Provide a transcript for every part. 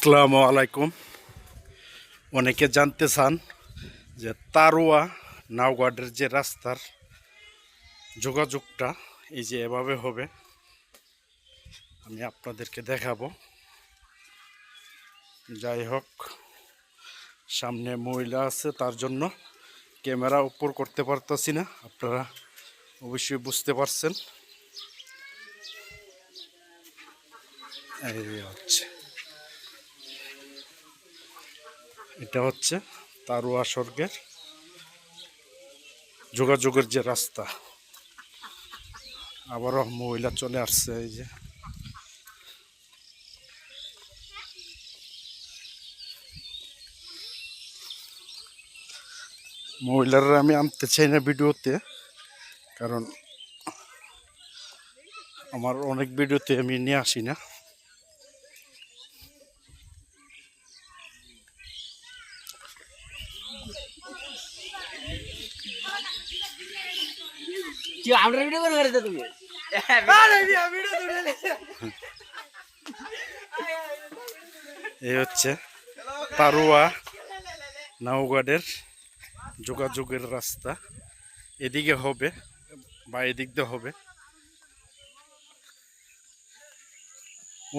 আসসালামু আলাইকুম। অনেকে জানতে চান যে তারোয়া নাওগাঁডের যে রাস্তার যোগাযোগটা এই যে এভাবে হবে, আমি আপনাদেরকে দেখাবো। যাই হোক, সামনে মহিলা আছে তার জন্য ক্যামেরা উপর করতে পারতাছি না, আপনারা অবশ্যই বুঝতে পারছেন। এই হচ্ছে, এটা হচ্ছে তারোয়া স্বর্গের যোগাযোগের যে রাস্তা। আবারও মহিলা চলে আসছে। এই যে মহিলারা আমি আনতে চাই না ভিডিওতে, কারণ আমার অনেক ভিডিওতে আমি নিয়ে আসি না। এই হচ্ছে তারোয়া নাওগাঁডের যোগাযোগের রাস্তা। এদিকে হবে বা এদিক দিয়ে হবে।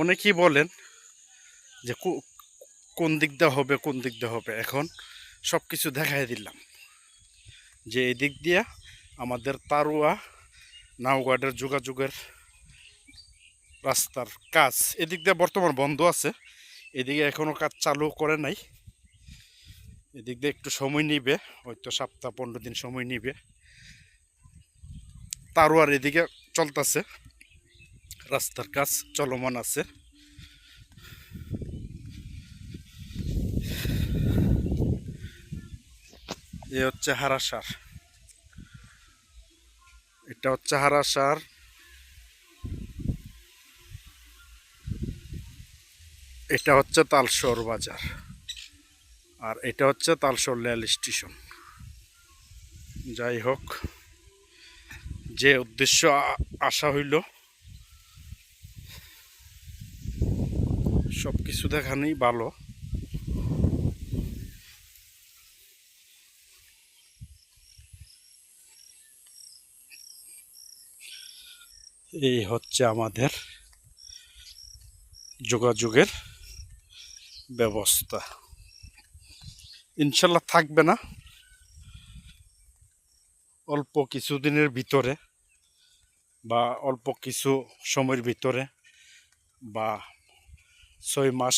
অনেকেই বলেন যে কোন দিক দিয়ে হবে, কোন দিক দিয়ে হবে। এখন সব কিছু দেখাই দিলাম যে এদিক দিয়ে আমাদের তারোয়া নাওগাঁডের যোগাযোগের রাস্তার কাজ এদিক দিয়ে বর্তমান বন্ধ আছে। এদিকে এখনো কাজ চালু করে নাই। এদিক দিয়ে একটু সময় নিবে, হয়তো সপ্তাহ 15 দিন সময় নিবে। তারোয়ার এদিকে চলতেছে, রাস্তার কাজ চলমান আছে। এ হচ্ছে হারাসার, এটা হচ্ছে হারাসার। এটা হচ্ছে তালশোর বাজার, আর এটা হচ্ছে তালশোর রেল স্টেশন। যাই হোক, যে উদ্দেশ্য আসা হইল সব কিছু দেখানোই ভালো। এই হচ্ছে আমাদের যোগাযোগের ব্যবস্থা। ইনশাল্লাহ থাকবে না, অল্প কিছুদিনের ভিতরে বা অল্প কিছু সময়ের ভিতরে বা 6 মাস